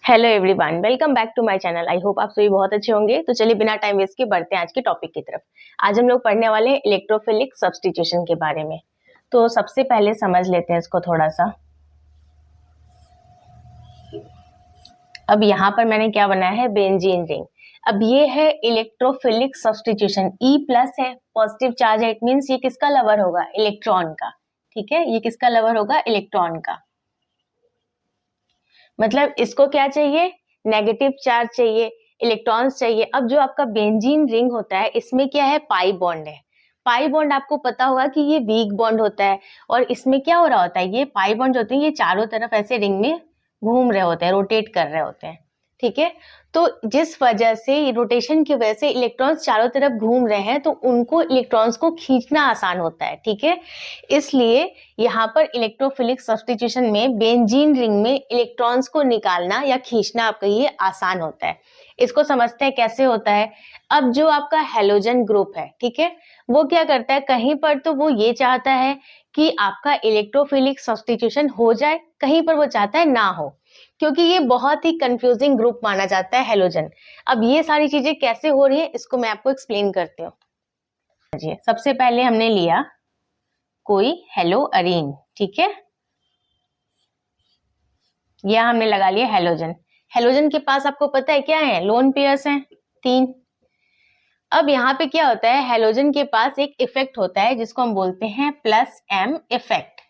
Hello everyone, welcome back to my channel. I hope आप सभी बहुत अच्छे होंगे। तो चलिए बिना टाइम वेस्ट के बढ़ते हैं आज के टॉपिक की तरफ। आज हम लोग पढ़ने वाले हैं इलेक्ट्रोफिलिक सब्स्टिट्यूशन के बारे में। तो सबसे पहले समझ लेते हैं इसको थोड़ा सा। अब यहाँ पर मैंने क्या बनाया है, बेंजीन रिंग। अब ये है इलेक्ट्रोफिलिक सब्स्टिट्यूशन। E प्लस है, पॉजिटिव चार्ज है, इट मीन्स ये किसका लवर होगा, इलेक्ट्रॉन का। ठीक है, ये किसका लवर होगा, इलेक्ट्रॉन का। मतलब इसको क्या चाहिए, नेगेटिव चार्ज चाहिए, इलेक्ट्रॉन्स चाहिए। अब जो आपका बेंजीन रिंग होता है इसमें क्या है, पाई बॉन्ड है। पाई बॉन्ड आपको पता होगा कि ये वीक बॉन्ड होता है। और इसमें क्या हो रहा होता है, ये पाई बॉन्ड होते हैं, ये चारों तरफ ऐसे रिंग में घूम रहे होते हैं, रोटेट कर रहे होते हैं। ठीक है, तो जिस वजह से रोटेशन की वजह से इलेक्ट्रॉन्स चारों तरफ घूम रहे हैं, तो उनको इलेक्ट्रॉन्स को खींचना आसान होता है। ठीक है, इसलिए यहाँ पर इलेक्ट्रोफिलिक सब्स्टिट्यूशन में बेंजीन रिंग में इलेक्ट्रॉन्स को निकालना या खींचना आपका ये आसान होता है। इसको समझते हैं कैसे होता है। अब जो आपका हैलोजन ग्रुप है, ठीक है, वो क्या करता है, कहीं पर तो वो ये चाहता है कि आपका इलेक्ट्रोफिलिक सब्स्टिट्यूशन हो जाए, कहीं पर वो चाहता है ना हो, क्योंकि ये बहुत ही कंफ्यूजिंग ग्रुप माना जाता है हैलोजन। अब ये सारी चीजें कैसे हो रही है इसको मैं आपको एक्सप्लेन करती हूँ। सबसे पहले हमने लिया कोई हेलो अरीन, ठीक है, यह हमने लगा लिया हैलोजन। हैलोजन के पास आपको पता है क्या है, लोन पेयर्स हैं 3। अब यहाँ पे क्या होता है, हैलोजन के पास एक इफेक्ट होता है जिसको हम बोलते हैं प्लस एम इफेक्ट,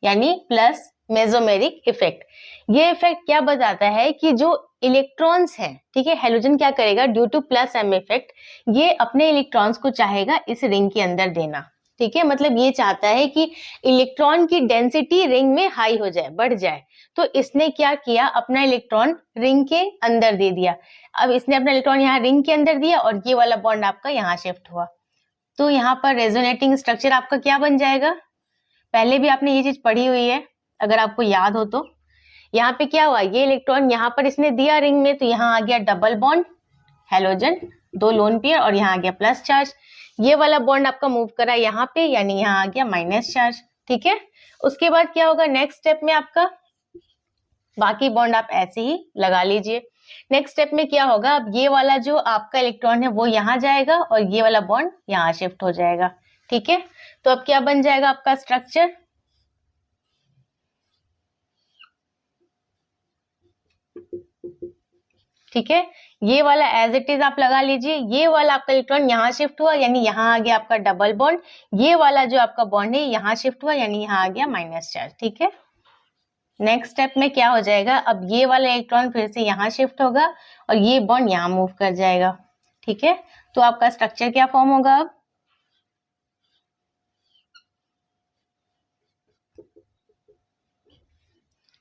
यानी प्लस मेसोमेरिक इफेक्ट। ये इफेक्ट क्या बताता है कि जो इलेक्ट्रॉन्स हैं, ठीक है, हैलोजन क्या करेगा, due to plus M effect ये अपने इलेक्ट्रॉन्स को चाहेगा इस रिंग के अंदर देना। ठीक है, मतलब ये चाहता है कि इलेक्ट्रॉन की डेंसिटी रिंग में हाई हो जाए, बढ़ जाए। तो इसने क्या किया, अपना इलेक्ट्रॉन रिंग के अंदर दे दिया। अब इसने अपना इलेक्ट्रॉन यहाँ रिंग के अंदर दिया और ये वाला बॉन्ड आपका यहाँ शिफ्ट हुआ। तो यहाँ पर रेजोनेटिंग स्ट्रक्चर आपका क्या बन जाएगा, पहले भी आपने ये चीज पढ़ी हुई है अगर आपको याद हो तो। यहाँ पे क्या हुआ, ये इलेक्ट्रॉन यहाँ पर इसने दिया रिंग में, तो यहाँ आ गया double bond halogen, 2 lone pair, और यहाँ आ गया प्लस चार्ज। ये वाला बॉन्ड आपका मूव करा यहाँ पे, यानी यहाँ आ गया माइनस चार्ज। ठीक है, उसके बाद क्या होगा, नेक्स्ट स्टेप में आपका बाकी बॉन्ड आप ऐसे ही लगा लीजिए। नेक्स्ट स्टेप में क्या होगा, अब ये वाला जो आपका इलेक्ट्रॉन है वो यहाँ जाएगा और ये वाला बॉन्ड यहाँ शिफ्ट हो जाएगा। ठीक है, तो अब क्या बन जाएगा आपका स्ट्रक्चर, ठीक है, ये वाला एज इट इज आप लगा लीजिए। ये वाला आपका इलेक्ट्रॉन यहाँ शिफ्ट हुआ, यानी यहाँ आ गया आपका डबल बॉन्ड। ये वाला जो आपका बॉन्ड है यहाँ शिफ्ट हुआ, यानी यहाँ आ गया माइनस चार्ज। ठीक है, नेक्स्ट स्टेप में क्या हो जाएगा, अब ये वाला इलेक्ट्रॉन फिर से यहाँ शिफ्ट होगा और ये बॉन्ड यहाँ मूव कर जाएगा। ठीक है, तो आपका स्ट्रक्चर क्या फॉर्म होगा, अब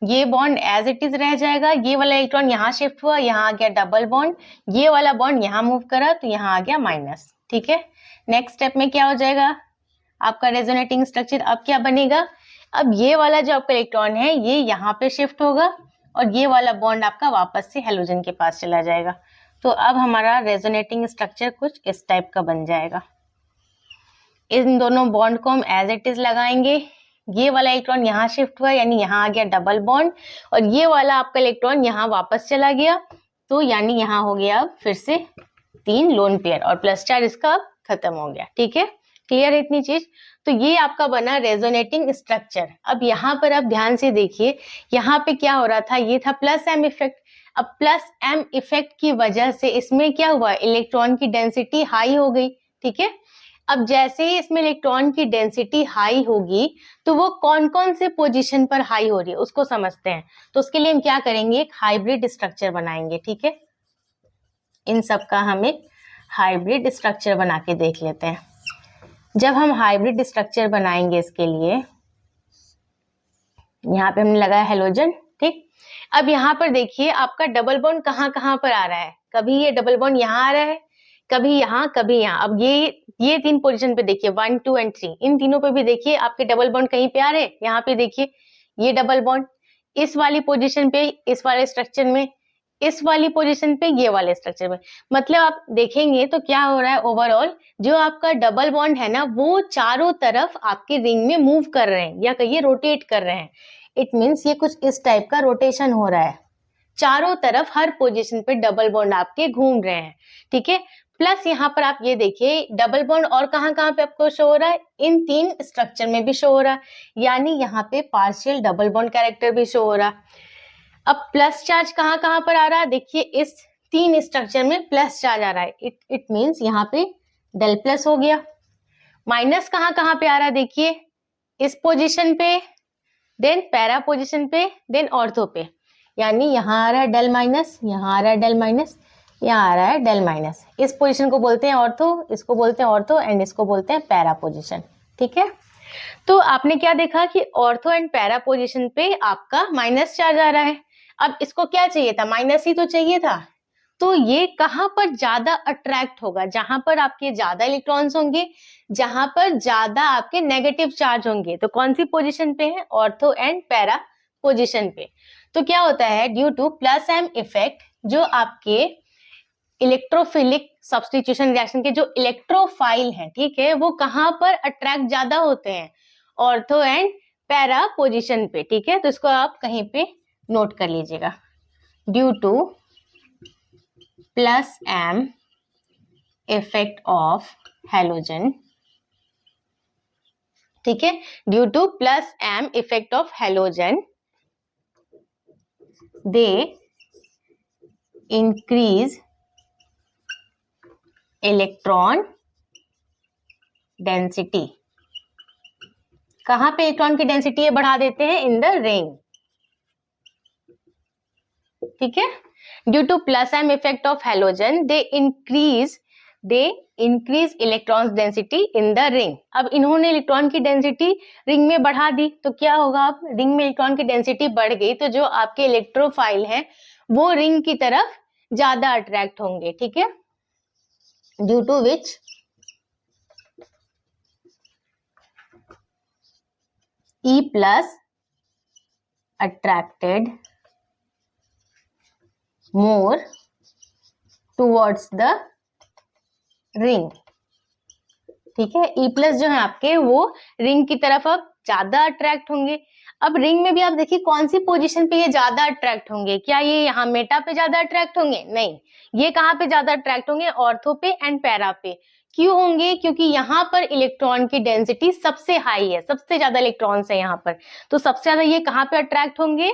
ये बॉन्ड एज इट इज रह जाएगा। ये वाला इलेक्ट्रॉन यहाँ शिफ्ट हुआ, यहाँ आ गया डबल बॉन्ड, ये वाला बॉन्ड यहाँ मूव करा तो यहाँ आ गया माइनस। ठीक है, नेक्स्ट स्टेप में क्या हो जाएगा आपका रेजोनेटिंग स्ट्रक्चर, अब क्या बनेगा, अब ये वाला जो आपका इलेक्ट्रॉन है ये यहाँ पे शिफ्ट होगा और ये वाला बॉन्ड आपका वापस से हैलोजन के पास चला जाएगा। तो अब हमारा रेजोनेटिंग स्ट्रक्चर कुछ इस टाइप का बन जाएगा। इन दोनों बॉन्ड को हम एज इट इज लगाएंगे। ये वाला इलेक्ट्रॉन यहाँ शिफ्ट हुआ, यानी यहाँ आ गया डबल बॉन्ड, और ये वाला आपका इलेक्ट्रॉन यहाँ वापस चला गया, तो यानी यहाँ हो गया अब फिर से 3 लोन पेयर और प्लस चार्ज इसका अब खत्म हो गया। ठीक है, क्लियर है इतनी चीज। तो ये आपका बना रेजोनेटिंग स्ट्रक्चर। अब यहाँ पर आप ध्यान से देखिए, यहाँ पे क्या हो रहा था, ये था प्लस एम इफेक्ट। अब प्लस एम इफेक्ट की वजह से इसमें क्या हुआ, इलेक्ट्रॉन की डेंसिटी हाई हो गई। ठीक है, अब जैसे ही इसमें इलेक्ट्रॉन की डेंसिटी हाई होगी तो वो कौन कौन से पोजीशन पर हाई हो रही है उसको समझते हैं। तो उसके लिए हम क्या करेंगे, एक हाइब्रिड स्ट्रक्चर बनाएंगे। ठीक है, इन सब का हम एक हाइब्रिड स्ट्रक्चर बना के देख लेते हैं। जब हम हाइब्रिड स्ट्रक्चर बनाएंगे इसके लिए, यहाँ पे हमने लगाया हैलोजन। ठीक, अब यहाँ पर देखिए आपका डबल बॉन्ड कहाँ कहाँ पर आ रहा है, कभी ये डबल बॉन्ड यहाँ आ रहा है, कभी यहाँ कभी यहाँ। अब ये 3 पोजीशन पे देखिए 1 2 एंड 3, इन तीनों पे भी देखिए आपके डबल बॉन्ड कहीं पे आ रहे हैं। यहाँ पे देखिए ये डबल बॉन्ड इस वाली पोजीशन पे, इस वाले स्ट्रक्चर में, इस वाली पोजीशन पे, ये वाले स्ट्रक्चर में। मतलब आप देखेंगे तो क्या हो रहा है, ओवरऑल जो आपका डबल बॉन्ड है ना वो चारों तरफ आपके रिंग में मूव कर रहे हैं या कहिए रोटेट कर रहे हैं। इट मीन्स ये कुछ इस टाइप का रोटेशन हो रहा है, चारों तरफ हर पोजीशन पे डबल बॉन्ड आपके घूम रहे हैं, ठीक है। प्लस यहाँ पर आप ये देखिए डबल बॉन्ड और कहाँ कहाँ पे आपको शो हो रहा है, इन 3 स्ट्रक्चर में भी शो हो रहा है, यानी यहाँ पे पार्शियल डबल बॉन्ड कैरेक्टर भी शो हो रहा है। अब प्लस चार्ज कहाँ कहाँ पर आ रहा है, देखिए इस 3 स्ट्रक्चर में प्लस चार्ज आ रहा है, इट मीन्स यहाँ पे डेल प्लस हो गया। माइनस कहाँ कहाँ पे आ रहा है, देखिए इस पोजीशन पे, देन पैरा पोजीशन पे, देन ऑर्थो पे, यानी यहाँ आ रहा है डेल माइनस, यहाँ आ रहा है डेल माइनस, यहाँ आ रहा है डेल माइनस। इस पोजीशन को बोलते हैं ऑर्थो, इसको बोलते हैं ऑर्थो एंड इसको बोलते हैं पैरा पोजीशन, ठीक है। तो आपने क्या देखा कि ऑर्थो एंड पैरा पोजीशन पे आपका माइनस चार्ज आ रहा है। अब इसको क्या चाहिए था, माइनस ही तो चाहिए था। तो ये कहाँ पर ज्यादा अट्रैक्ट होगा, जहां पर आपके ज्यादा इलेक्ट्रॉन्स होंगे, जहां पर ज्यादा आपके नेगेटिव चार्ज होंगे। तो कौन सी पोजीशन पे है, ऑर्थो एंड पैरा पोजीशन पे। तो क्या होता है, due to plus M effect, जो आपके इलेक्ट्रोफिलिक सब्स्टिट्यूशन रिएक्शन के जो इलेक्ट्रोफाइल हैं, ठीक है, वो कहाँ पर अट्रैक्ट ज्यादा होते हैं, ऑर्थो एंड पैरा पोजीशन पे, ठीक है। तो इसको आप कहीं पे नोट कर लीजिएगा, due to plus M effect of halogen, ठीक है, due to plus M effect of halogen, they increase electron density. कहां पे इलेक्ट्रॉन की डेंसिटी है बढ़ा देते हैं, इन द रिंग, ठीक है। Due to plus M effect of halogen they increase electron density in the ring. अब इन्होंने इलेक्ट्रॉन की डेंसिटी रिंग में बढ़ा दी, तो क्या होगा, अब रिंग में इलेक्ट्रॉन की डेंसिटी बढ़ गई, तो जो आपके इलेक्ट्रोफाइल हैं वो रिंग की तरफ ज्यादा अट्रैक्ट होंगे, ठीक है। Due to which E plus attracted more towards the ring, ठीक है। E प्लस जो है आपके वो रिंग की तरफ अब ज्यादा अट्रैक्ट होंगे। अब रिंग में भी आप देखिए कौन सी पोजीशन पे ये ज्यादा अट्रैक्ट होंगे, क्या ये यहाँ मेटा पे ज्यादा अट्रैक्ट होंगे, नहीं, ये कहाँ पे ज्यादा अट्रैक्ट होंगे, ऑर्थो पे एंड पैरा पे। क्यों होंगे, क्योंकि यहाँ पर इलेक्ट्रॉन की डेंसिटी सबसे हाई है, सबसे ज्यादा इलेक्ट्रॉन्स है यहाँ पर, तो सबसे ज्यादा ये कहाँ पे अट्रैक्ट होंगे,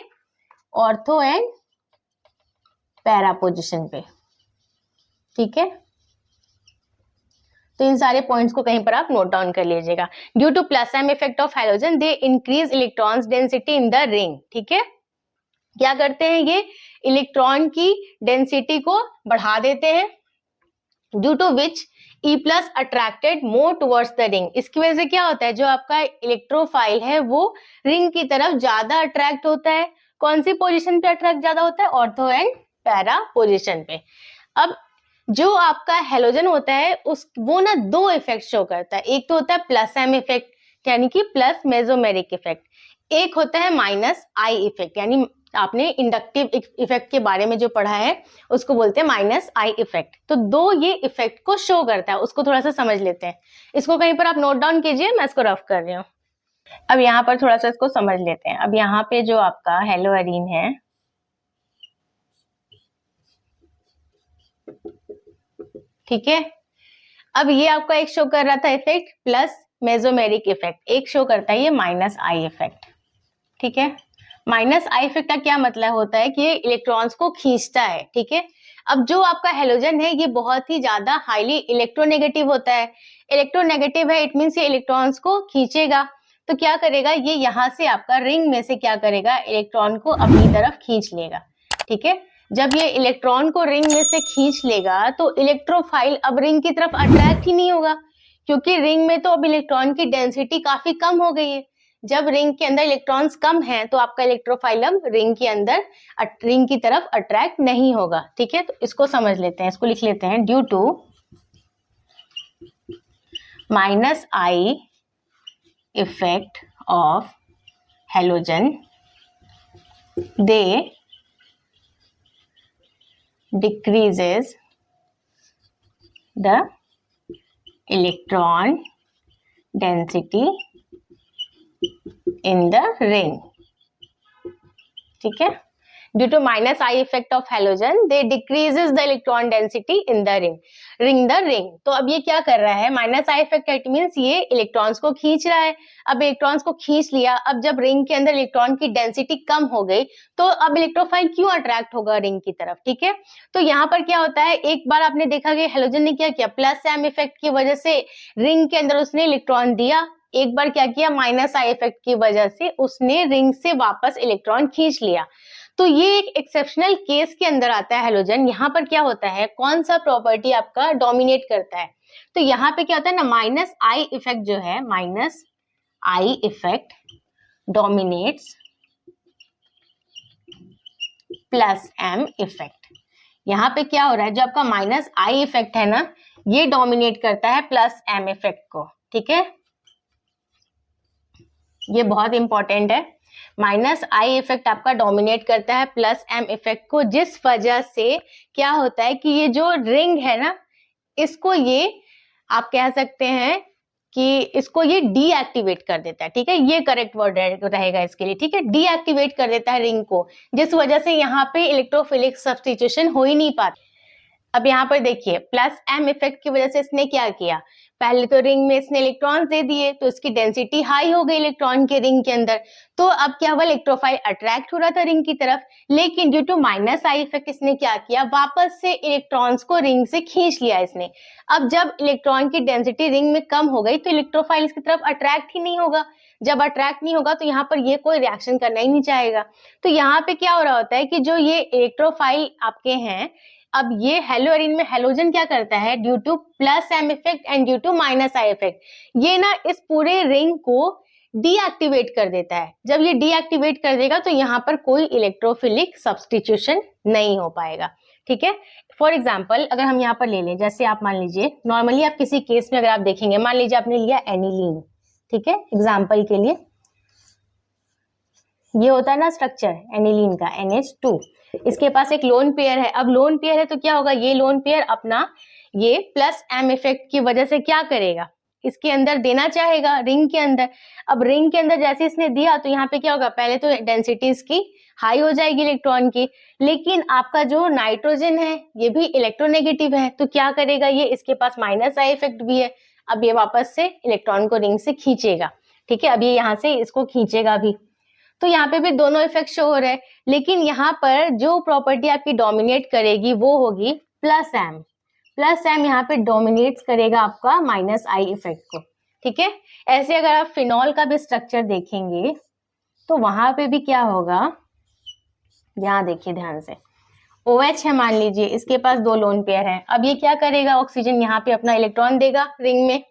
ऑर्थो एंड पैरा पोजीशन पे, ठीक है। तो इन सारे पॉइंट्स को कहीं पर आप नोट डाउन कर लीजिएगा। Due to plus M effect of halogen they increase electrons density in the ring, ठीक है। क्या करते हैं, ये इलेक्ट्रॉन की डेंसिटी को बढ़ा देते हैं, due to which E plus attracted more towards the ring. इसकी वजह से क्या होता है, जो आपका इलेक्ट्रोफाइल है वो रिंग की तरफ ज्यादा अट्रैक्ट होता है। कौन सी पोजीशन पे अट्रैक्ट ज्यादा होता है, ऑर्थो एंड पैरा पोजीशन पे। अब जो आपका हेलोजन होता है उस वो ना 2 इफेक्ट शो करता है, एक तो होता है प्लस एम इफेक्ट यानी कि प्लस मेसोमेरिक इफेक्ट, एक होता है माइनस आई इफेक्ट, यानी आपने इंडक्टिव इफेक्ट के बारे में जो पढ़ा है उसको बोलते हैं माइनस आई इफेक्ट। तो 2 ये इफेक्ट को शो करता है, उसको थोड़ा सा समझ लेते हैं। इसको कहीं पर आप नोट डाउन कीजिए, मैं इसको रफ कर रही हूँ। अब यहाँ पर थोड़ा सा इसको समझ लेते हैं। अब यहाँ पे जो आपका हेलोअरीन है, ठीक है, अब ये आपका एक शो कर रहा था इफेक्ट प्लस मेसोमेरिक इफेक्ट, एक शो करता है ये माइनस आई इफेक्ट, ठीक है। माइनस आई इफेक्ट का क्या मतलब होता है कि ये इलेक्ट्रॉन्स को खींचता है, ठीक है। अब जो आपका हेलोजन है ये बहुत ही ज्यादा हाईली इलेक्ट्रोनेगेटिव होता है, इलेक्ट्रोनेगेटिव है, इट मीन्स ये इलेक्ट्रॉन्स को खींचेगा। तो क्या करेगा, ये यहाँ से आपका रिंग में से क्या करेगा, इलेक्ट्रॉन को अपनी तरफ खींच लेगा, ठीक है। जब ये इलेक्ट्रॉन को रिंग में से खींच लेगा तो इलेक्ट्रोफाइल अब रिंग की तरफ अट्रैक्ट ही नहीं होगा, क्योंकि रिंग में तो अब इलेक्ट्रॉन की डेंसिटी काफी कम हो गई है। जब रिंग के अंदर इलेक्ट्रॉन्स कम हैं तो आपका इलेक्ट्रोफाइल अब रिंग के अंदर रिंग की तरफ अट्रैक्ट नहीं होगा, ठीक है। तो इसको समझ लेते हैं, इसको लिख लेते हैं, due to minus I effect of halogen they decreases the electron density in the ring, ठीक है। Due to minus I effect of halogen they decreases the electron density in the ring. तो अब ये क्या कर रहा है, minus I effect, it means ये इलेक्ट्रॉन्स को खींच रहा है। अब इलेक्ट्रॉन्स को खींच लिया, अब जब रिंग के अंदर इलेक्ट्रॉन की डेंसिटी कम हो गई तो अब इलेक्ट्रोफाइल क्यों अट्रैक्ट होगा रिंग की तरफ, ठीक है। तो यहाँ पर क्या होता है, एक बार आपने देखा कि हैलोजन ने क्या किया, प्लस एम इफेक्ट की वजह से रिंग के अंदर उसने इलेक्ट्रॉन दिया, एक बार क्या किया, माइनस आई इफेक्ट की वजह से उसने रिंग से वापस इलेक्ट्रॉन खींच लिया। तो ये एक एक्सेप्शनल केस के अंदर आता है हैलोजन। यहाँ पर क्या होता है, कौन सा प्रॉपर्टी आपका डोमिनेट करता है, तो यहाँ पे क्या होता है ना, माइनस आई इफेक्ट जो है, minus I effect dominates plus M effect. यहाँ पे क्या हो रहा है, जो आपका माइनस आई इफेक्ट है ना, ये डोमिनेट करता है प्लस एम इफेक्ट को, ठीक है। ये बहुत इंपॉर्टेंट है, माइनस आई इफेक्ट आपका डोमिनेट करता है प्लस एम इफेक्ट को, जिस वजह से क्या होता है कि ये जो रिंग है ना, इसको ये आप कह सकते हैं कि इसको ये डीएक्टिवेट कर देता है, ठीक है। ये करेक्ट वर्ड रहेगा इसके लिए, ठीक है। डीएक्टिवेट कर देता है रिंग को, जिस वजह से यहाँ पे इलेक्ट्रोफिलिक सब्स्टिट्यूशन हो ही नहीं पाती। अब यहाँ पर देखिए, प्लस एम इफेक्ट की वजह से इसने क्या किया, पहले तो रिंग में इसने इलेक्ट्रॉन्स दे दिए, तो इसकी डेंसिटी हाई हो गई इलेक्ट्रॉन के रिंग के अंदर, तो अब क्या हुआ, इलेक्ट्रोफाइल अट्रैक्ट हो रहा था रिंग की तरफ, लेकिन due to minus I effect इसने क्या किया, वापस से इलेक्ट्रॉन्स को रिंग से खींच लिया इसने। अब जब इलेक्ट्रॉन की डेंसिटी रिंग में कम हो गई तो इलेक्ट्रोफाइल इसकी तरफ अट्रैक्ट ही नहीं होगा, जब अट्रैक्ट नहीं होगा तो यहाँ पर ये कोई रिएक्शन करना ही नहीं चाहेगा। तो यहाँ पे क्या हो रहा होता है कि जो ये इलेक्ट्रोफाइल आपके हैं, अब ये हेलोअरीन में हैलोजन क्या करता है, due to plus M effect and due to minus I effect, ये ना इस पूरे रिंग को डीएक्टिवेट कर देता है। जब ये डीएक्टिवेट कर देगा तो यहाँ पर कोई इलेक्ट्रोफिलिक सब्स्टिट्यूशन नहीं हो पाएगा, ठीक है। फॉर एग्जाम्पल अगर हम यहाँ पर ले लें, जैसे आप मान लीजिए नॉर्मली आप किसी केस में अगर आप देखेंगे, मान लीजिए आपने लिया एनिलीन, ठीक है, एग्जाम्पल के लिए ये होता है ना स्ट्रक्चर एनिलीन का NH2, इसके पास एक लोन पेयर है। अब लोन पेयर है तो क्या होगा, ये लोन पेयर अपना ये प्लस एम इफेक्ट की वजह से क्या करेगा, इसके अंदर देना चाहेगा रिंग के अंदर। अब रिंग के अंदर जैसे इसने दिया तो यहाँ पे क्या होगा, पहले तो डेंसिटी इसकी हाई हो जाएगी इलेक्ट्रॉन की, लेकिन आपका जो नाइट्रोजन है ये भी इलेक्ट्रोनेगेटिव है, तो क्या करेगा ये, इसके पास माइनस आई इफेक्ट भी है, अब ये वापस से इलेक्ट्रॉन को रिंग से खींचेगा, ठीक है। अब ये यहाँ से इसको खींचेगा भी, तो यहाँ पे भी दोनों इफेक्ट शो हो रहे हैं, लेकिन यहाँ पर जो प्रॉपर्टी आपकी डोमिनेट करेगी वो होगी प्लस एम। प्लस एम यहाँ पे डोमिनेट्स करेगा आपका माइनस आई इफेक्ट को, ठीक है। ऐसे अगर आप फिनॉल का भी स्ट्रक्चर देखेंगे तो वहां पे भी क्या होगा, यहाँ देखिए ध्यान से, OH है मान लीजिए, इसके पास दो लोन पेयर है। अब ये क्या करेगा, ऑक्सीजन यहाँ पे अपना इलेक्ट्रॉन देगा रिंग में,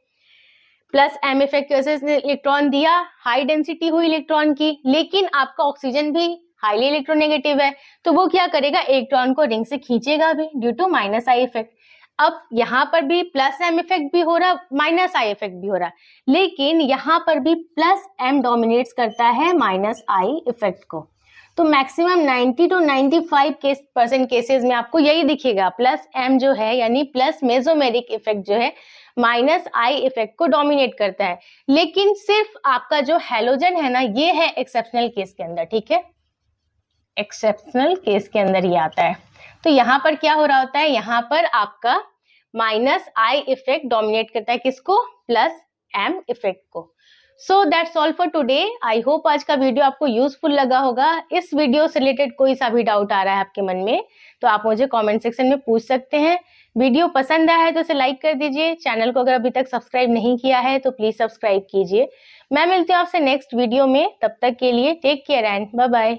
प्लस एम इफेक्ट की वजह से इलेक्ट्रॉन दिया, हाई डेंसिटी हुई इलेक्ट्रॉन की, लेकिन आपका ऑक्सीजन भी हाईली इलेक्ट्रोनेगेटिव है, तो वो क्या करेगा, इलेक्ट्रॉन को रिंग से खींचेगा भी due to minus I effect. अब यहाँ पर भी प्लस एम इफेक्ट भी हो रहा, माइनस आई इफेक्ट भी हो रहा, लेकिन यहाँ पर भी प्लस एम डोमिनेट्स करता है माइनस आई इफेक्ट को। तो मैक्सिमम 90 to 95% केसेस में आपको यही दिखेगा, प्लस एम जो है यानी प्लस मेसोमेरिक इफेक्ट जो है माइनस आई इफेक्ट को डोमिनेट करता है। लेकिन सिर्फ आपका जो हैलोजन है ना, ये है एक्सेप्शनल केस के अंदर, ठीक है, एक्सेप्शनल केस के अंदर ये आता है। तो यहाँ पर क्या हो रहा होता है, यहाँ पर आपका माइनस आई इफेक्ट डोमिनेट करता है किसको, प्लस एम इफेक्ट को। So that's all for today. I hope आज का वीडियो आपको यूजफुल लगा होगा। इस वीडियो से रिलेटेड कोई सा भी डाउट आ रहा है आपके मन में तो आप मुझे कमेंट सेक्शन में पूछ सकते हैं। वीडियो पसंद आया है तो इसे लाइक कर दीजिए। चैनल को अगर अभी तक सब्सक्राइब नहीं किया है तो प्लीज सब्सक्राइब कीजिए। मैं मिलती हूँ आपसे नेक्स्ट वीडियो में, तब तक के लिए take care and bye bye.